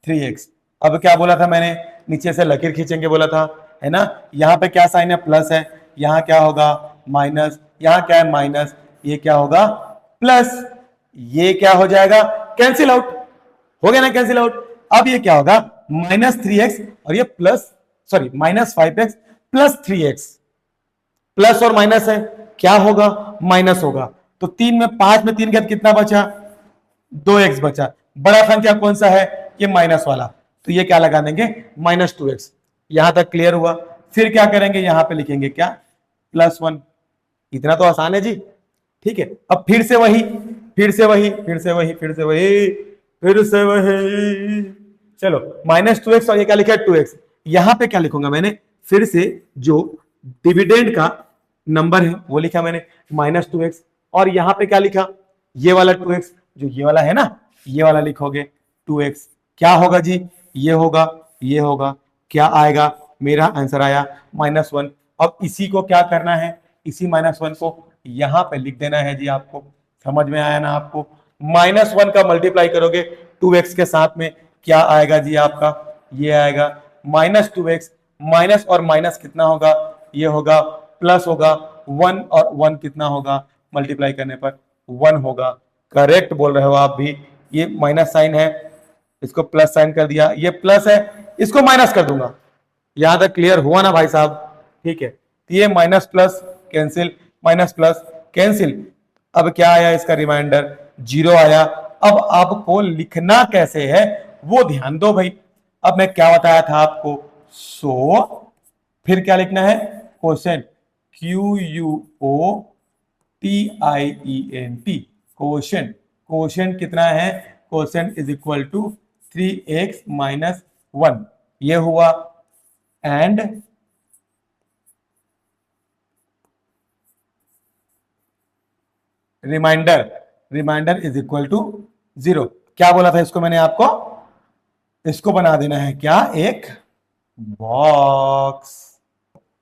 3x। अब क्या बोला था मैंने, नीचे से लकीर खींचेंगे बोला था, है ना, यहाँ पे क्या साइन है प्लस है, यहाँ क्या होगा माइनस, यहाँ क्या है माइनस, ये क्या होगा प्लस, ये क्या हो जाएगा कैंसिल आउट, हो गया ना कैंसिल आउट। अब ये क्या होगा -3x और ये plus, sorry -5x plus 3x, plus और माइनस है, क्या होगा माइनस होगा, तो 3 में 5 में 3 के बाद कितना बचा 2x बचा, बड़ा संख्या कौन सा है ये माइनस वाला, तो ये क्या लगा देंगे -2x। यहां तक क्लियर हुआ। फिर क्या करेंगे, यहां पे लिखेंगे क्या +1, इतना तो आसान है जी, ठीक है। अब फिर से वही, फिर से वही, फिर से वही, फिर से वही, फिर से वही, चलो -2x और ये क्या लिखा है 2x। यहां पे क्या लिखूंगा मैंने, फिर से जो डिविडेंड का नंबर है वो लिखा मैंने -2x, और यहां पे क्या लिखा ये वाला 2x, जो ये वाला है ना ये वाला लिखोगे 2x, क्या होगा जी ये होगा, ये होगा, क्या आएगा मेरा आंसर आया -1। अब इसी को क्या करना है, इसी -1 को यहां पे लिख देना है जी, आपको समझ में आया ना आपको, -1 का मल्टीप्लाई करोगे 2x के साथ में, क्या आएगा जी आपका, ये आएगा -2x, माइनस और माइनस कितना होगा, ये होगा प्लस होगा, 1 और 1 कितना होगा मल्टीप्लाई करने पर 1 होगा। करेक्ट बोल रहे हो आप भी, ये माइनस साइन है, इसको प्लस साइन कर दिया, ये प्लस है, इसको माइनस कर दूंगा। यहां तक क्लियर हुआ ना भाई साहब, ठीक है, तो ये minus plus cancel, minus plus cancel, अब क्या आया इसका रिमाइंडर 0 आया। अब आपको लिखना कैसे है वो ध्यान दो भाई, अब मैं क्या बताया था आपको, फिर क्या लिखना है क्वेश्चन, QUOTIENT, क्वेश्चन, क्वेश्चन कितना है, question is equal to 3x - 1, ये हुआ, and remainder, remainder is equal to 0। क्या बोला था इसको मैंने आपको, इसको बना देना है क्या एक बॉक्स,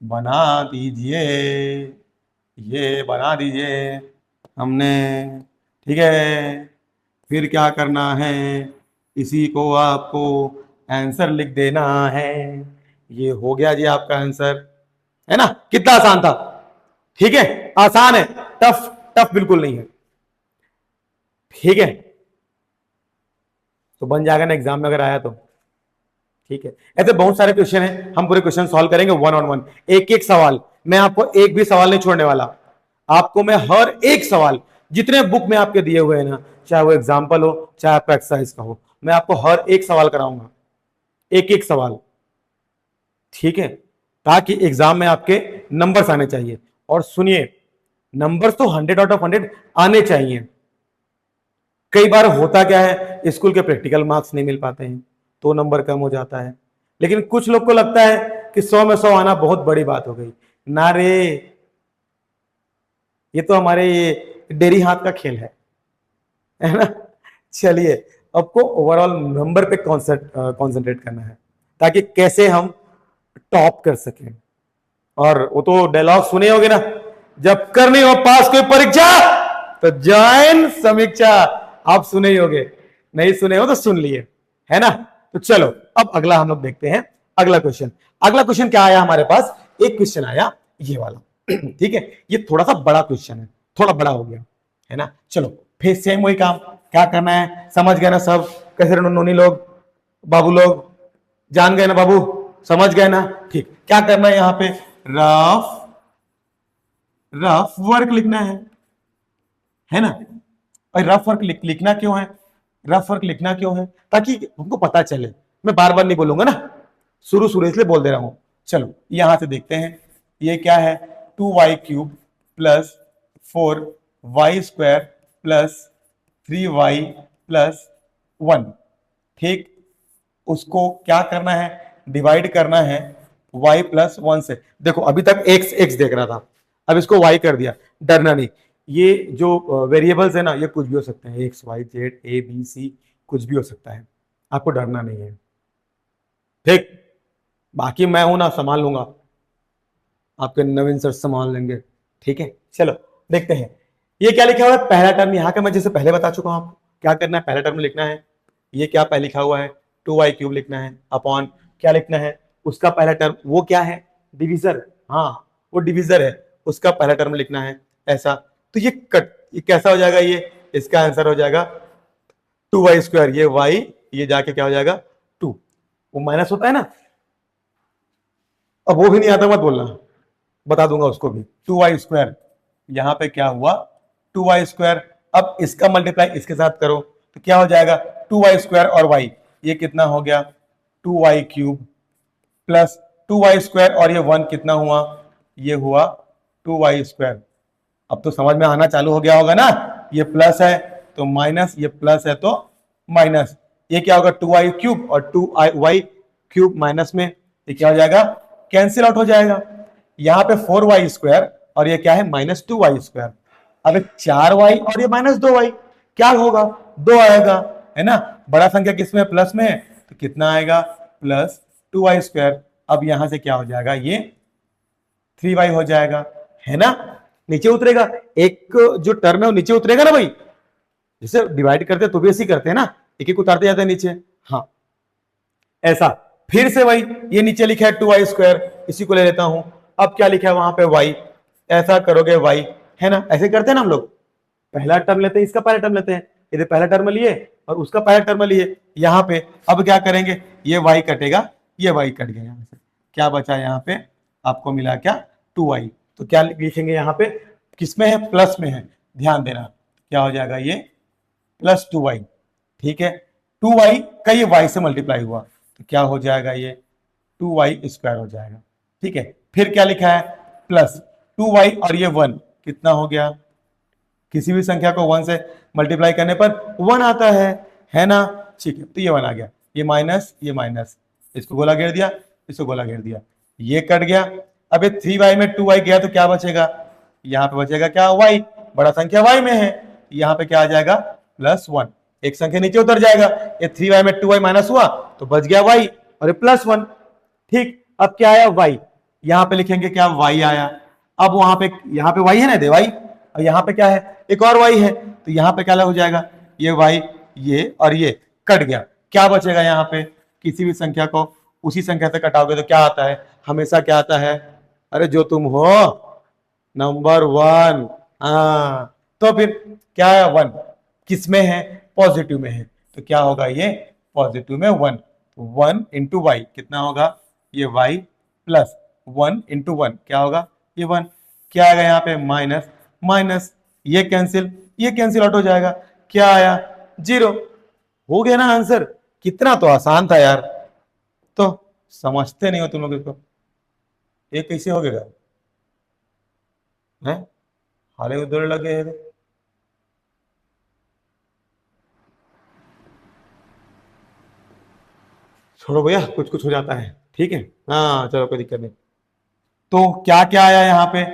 बना दीजिए, ये बना दीजिए हमने, ठीक है। फिर क्या करना है, इसी को आपको आंसर लिख देना है, ये हो गया जी आपका आंसर, है ना, कितना आसान था, ठीक है, आसान है, टफ टफ बिल्कुल नहीं है, ठीक है, तो बन जाएगा ना एग्जाम में अगर आया तो, ठीक है। ऐसे बहुत सारे क्वेश्चन हैं, हम पूरे क्वेश्चन सॉल्व करेंगे 1 on 1, एक एक सवाल, मैं आपको एक भी सवाल नहीं छोड़ने वाला, आपको मैं हर एक सवाल जितने बुक में आपके दिए हुए हैं ना, चाहे वो एग्जाम्पल हो चाहे आपका एक्सरसाइज का हो, मैं आपको हर एक सवाल कराऊंगा, एक एक सवाल, ठीक है, ताकि एग्जाम में आपके नंबर्स आने चाहिए। और सुनिए, नंबर्स तो 100 out of 100 आने चाहिए। कई बार होता क्या है, स्कूल के प्रैक्टिकल मार्क्स नहीं मिल पाते हैं तो नंबर कम हो जाता है, लेकिन कुछ लोग को लगता है कि 100 में 100 आना बहुत बड़ी बात हो गई, ना रे, ये तो हमारे ये डेरी हाथ का खेल है ना। चलिए, आपको ओवरऑल नंबर पे कॉन्सेंट्रेट करना है ताकि कैसे हम टॉप कर सकें। और वो तो डायलॉग सुने होगे ना, जब करनी हो पास कोई परीक्षा तो ज्वाइन समीक्षा, आप सुने ही होगे, नहीं सुने हो तो सुन लिए, है ना। तो चलो अब अगला हम लोग देखते हैं, अगला क्वेश्चन। अगला क्वेश्चन क्या आया हमारे पास, एक क्वेश्चन आया ये वाला, ठीक है, ये थोड़ा सा बड़ा क्वेश्चन है, थोड़ा बड़ा हो गया, है ना। चलो फिर सेम वही काम, क्या करना है, समझ गए ना सब, कैसे नोनी लोग, बाबू लोग जान गए ना, बाबू समझ गए ना, ठीक। क्या करना है, यहां पे रफ वर्क लिखना है ना। और रफ वर्क लिखना क्यों है, रफ वर्क लिखना क्यों है, ताकि हमको पता चले, मैं बार बार नहीं बोलूंगा ना, शुरू शुरू इसलिए बोल दे रहा हूं। चलो यहां से देखते हैं, ये क्या है 2y³ + 4 Y square plus 3y plus 1। ठीक, उसको क्या करना है, डिवाइड करना है y प्लस 1 से। देखो अभी तक x x देख रहा था, अब इसको y कर दिया। डरना नहीं, ये जो वेरिएबल्स है ना, ये कुछ भी हो सकते हैं, x y z a b c, कुछ भी हो सकता है, आपको डरना नहीं है। ठीक, बाकी मैं हूं ना, संभाल लूंगा, आपके नवीन सर संभाल लेंगे। ठीक है, चलो देखते हैं ये क्या लिखा हुआ है। पहला टर्म यहाँ का मैं जैसे पहले बता चुका हूं आपको क्या करना है, पहला टर्म लिखना है। ये क्या पहले लिखा हुआ है, 2y³ लिखना है अपॉन क्या लिखना है, उसका पहला टर्म, वो क्या है, डिविजर, हाँ वो डिविजर है, उसका पहला टर्म लिखना है ऐसा। तो ये कैसा हो जाएगा, ये इसका आंसर हो जाएगा 2y²। ये y, ये जाके क्या हो जाएगा 2, वो माइनस होता है ना, अब वो भी नहीं आता मत बोलना, बता दूंगा उसको भी। 2y², यहां पे क्या हुआ 2y²। अब इसका मल्टीप्लाई इसके साथ करो तो क्या हो जाएगा 2y² और y, ये कितना हो गया 2y³ प्लस 2y² और ये 1 कितना हुआ, ये हुआ 2y²। अब तो समझ में आना चालू हो गया होगा ना, ये प्लस है तो माइनस, ये प्लस है तो माइनस, ये क्या होगा 2y³ और 2y³ माइनस में ये क्या हो जाएगा, कैंसिल आउट हो जाएगा। यहां पे 4y² और ये क्या है माइनस 2y²। अब 4y और ये माइनस 2y, क्या होगा 2 आएगा, है ना। बड़ा संख्या किसमें, प्लस में है, तो कितना आएगा प्लस 2y²। अब यहां से क्या हो जाएगा, ये 3y हो जाएगा, है ना। नीचे उतरेगा, एक जो टर्म है वो नीचे उतरेगा ना भाई, जैसे डिवाइड करते हैं तो भी ऐसे करते हैं ना, एक एक उतारते जाते हैं नीचे, हाँ ऐसा। फिर से वही, ये नीचे लिखा है 2y², इसी को ले लेता हूं। अब क्या लिखा है वहां पे y, ऐसा करोगे y, है ना, ऐसे करते हैं ना हम लोग, पहला टर्म लेते हैं, इसका पहला टर्म लेते हैं, इधर पहला टर्म लिए और उसका पहला टर्म लिए यहां पे। अब क्या करेंगे, ये y कटेगा, ये y कट गया, यहां से क्या बचा, यहां पे आपको मिला क्या 2y। तो क्या लिखेंगे यहाँ पे, किसमें है, प्लस में है, ध्यान देना, क्या हो जाएगा ये प्लस 2y। ठीक है, 2y का ये y से मल्टीप्लाई हुआ तो क्या हो जाएगा, ये 2y² हो जाएगा। ठीक है, फिर क्या लिखा है प्लस 2y और ये 1 कितना हो गया, किसी भी संख्या को 1 से मल्टीप्लाई करने पर 1 आता है ना। ठीक है, तो ये 1 आ गया, ये माइनस, ये माइनस, इसको गोला घेर दिया, इसको गोला घेर दिया, ये कट गया। अब ये 3y में 2y गया तो क्या बचेगा, यहाँ पे बचेगा क्या y, बड़ा संख्या y में है, यहाँ पे क्या आ जाएगा प्लस 1, एक संख्या नीचे उतर जाएगा, ये 3y में 2y माइनस हुआ तो बच गया y और ये प्लस 1। ठीक, अब क्या आया y, यहाँ पे लिखेंगे क्या y आया। अब वहां पे, यहाँ पे y है ना दे y, और यहाँ पे क्या है एक और y है, तो यहाँ पे क्या हो जाएगा, ये y, ये और ये कट गया, क्या बचेगा यहाँ पे, किसी भी संख्या को उसी संख्या से कटाओगे तो क्या आता है, हमेशा क्या आता है, अरे जो तुम हो नंबर 1, हाँ तो फिर क्या है 1, किसमें है, पॉजिटिव में है, तो क्या होगा ये पॉजिटिव में 1, 1 इंटू वाई कितना होगा, ये y प्लस 1 इंटू 1 क्या होगा, ये 1, क्या आएगा यहाँ पे माइनस माइनस, ये कैंसिल आउट हो जाएगा, क्या आया 0, हो गया ना आंसर। कितना तो आसान था यार, तो समझते नहीं हो तुम लोग इसको, ये कैसे हो गया है, हाले उधर लगे हैं। छोड़ो भैया, कुछ कुछ हो जाता है, ठीक है, हाँ चलो कोई दिक्कत नहीं। तो क्या क्या आया यहाँ पे,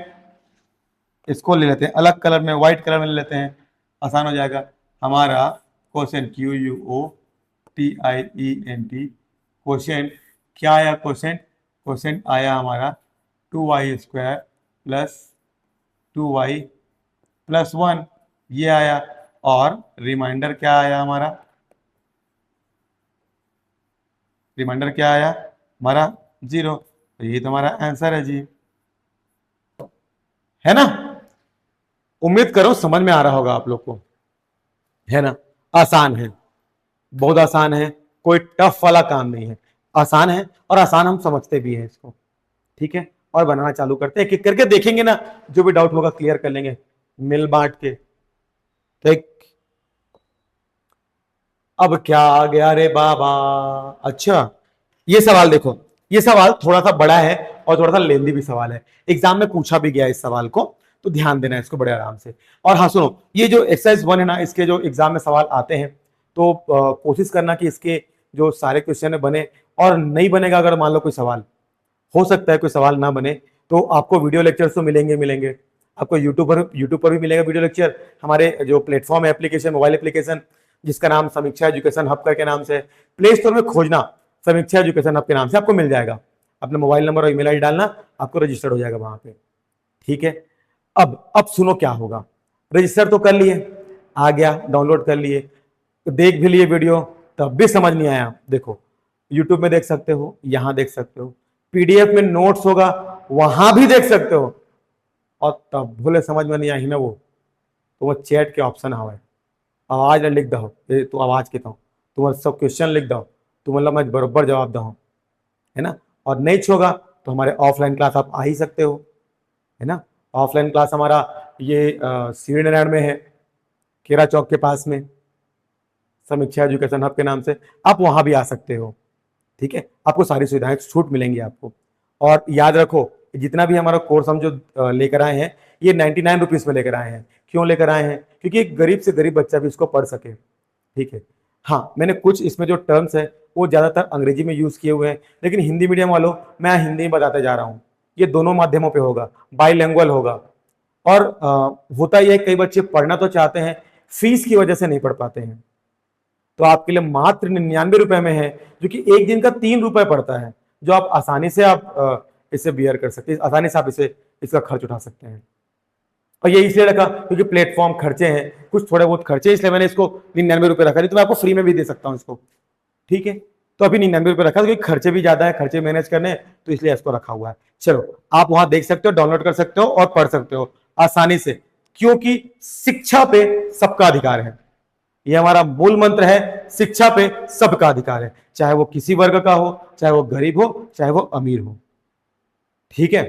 इसको ले लेते हैं अलग कलर में, व्हाइट कलर में ले लेते हैं, आसान हो जाएगा हमारा। क्वेश्चन QUOTIENT, क्वेश्चन क्या आया, क्वेश्चन आया हमारा 2y² प्लस 2y प्लस 1, ये आया, और रिमाइंडर क्या आया हमारा, रिमाइंडर क्या आया हमारा 0, तो ये तुम्हारा आंसर है जी, है ना। उम्मीद करो समझ में आ रहा होगा आप लोग को, है ना। आसान है, बहुत आसान है, कोई टफ वाला काम नहीं है, आसान है, और आसान हम समझते भी हैं इसको, ठीक है। और बनाना चालू करते हैं, एक एक करके देखेंगे ना, जो भी डाउट होगा क्लियर कर लेंगे मिल बांट के। तो एक, अब क्या आ गया रे बाबा, अच्छा ये सवाल देखो, ये सवाल थोड़ा सा बड़ा है और थोड़ा सा लेंदी भी सवाल है, एग्जाम में पूछा भी गया इस सवाल को, तो ध्यान देना है इसको बड़े आराम से। और हाँ सुनो, ये जो एक्सरसाइज 1 है ना, इसके जो एग्जाम में सवाल आते हैं तो कोशिश करना कि इसके जो सारे क्वेश्चन बने, और नहीं बनेगा अगर मान लो कोई सवाल, हो सकता है कोई सवाल ना बने, तो आपको वीडियो लेक्चर्स तो मिलेंगे। आपको यूट्यूब पर भी मिलेगा वीडियो लेक्चर। हमारे जो प्लेटफॉर्म है, एप्लीकेशन, मोबाइल एप्लीकेशन जिसका नाम समीक्षा एजुकेशन हब करके नाम से, प्ले स्टोर में खोजना समीक्षा एजुकेशन हब के नाम से, आपको मिल जाएगा। अपना मोबाइल नंबर और ईमेल आईडी डालना, आपको रजिस्टर्ड हो जाएगा वहां पे। ठीक है, अब सुनो क्या होगा। रजिस्टर तो कर लिए, आ गया, डाउनलोड कर लिए, देख भी लिए वीडियो, तब भी समझ नहीं आया, देखो यूट्यूब में देख सकते हो, यहां देख सकते हो, पीडीएफ में नोट्स होगा वहां भी देख सकते हो, और तब भूले समझ में नहीं आई ना वो, तो वो चैट के ऑप्शन आवे, आवाज में लिख दो, तो आवाज के तो तुम सब क्वेश्चन लिख दो, तो मतलब मैं बरोबर जवाब दो, है ना। और नहीं होगा तो हमारे ऑफलाइन क्लास आप आ ही सकते हो, है ना। ऑफलाइन क्लास हमारा ये सीढ़ी में है, खेरा चौक के पास में, समीक्षा एजुकेशन हब के नाम से, आप वहां भी आ सकते हो। ठीक है, आपको सारी सुविधाएं, छूट मिलेंगी आपको। और याद रखो, जितना भी हमारा कोर्स हम जो लेकर आए हैं, ये 99 रुपीज में लेकर आए हैं। क्यों लेकर आए हैं? क्योंकि एक गरीब से गरीब बच्चा भी इसको पढ़ सके। ठीक है, हाँ मैंने कुछ इसमें जो टर्म्स है वो ज्यादातर अंग्रेजी में यूज किए हुए हैं, लेकिन हिंदी मीडियम वालों मैं हिंदी में बताते जा रहा हूँ। ये दोनों माध्यमों पे होगा, बाइलिंगुअल होगा। और होता यह है, कई बच्चे पढ़ना तो चाहते हैं, फीस की वजह से नहीं पढ़ पाते हैं, तो आपके लिए मात्र 99 रुपए में है, जो कि एक दिन का 3 रुपए पड़ता है, जो आप आसानी से आप इसे बियर कर सकते हैं, आसानी से आप इसका खर्च उठा सकते हैं। और ये इसलिए रखा क्योंकि प्लेटफॉर्म खर्चे हैं, कुछ थोड़े बहुत खर्चे, इसलिए मैंने इसको 99 रुपए रखा, नहीं तो मैं आपको फ्री में भी दे सकता हूँ इसको। ठीक है, तो अभी 99 रुपए रखा क्योंकि खर्चे भी ज्यादा है, खर्चे मैनेज करने, तो इसलिए इसको रखा हुआ है। चलो, आप वहां देख सकते हो, डाउनलोड कर सकते हो और पढ़ सकते हो आसानी से, क्योंकि शिक्षा पे सबका अधिकार है। ये हमारा मूल मंत्र है, शिक्षा पे सबका अधिकार है, चाहे वो किसी वर्ग का हो, चाहे वो गरीब हो, चाहे वो अमीर हो। ठीक है।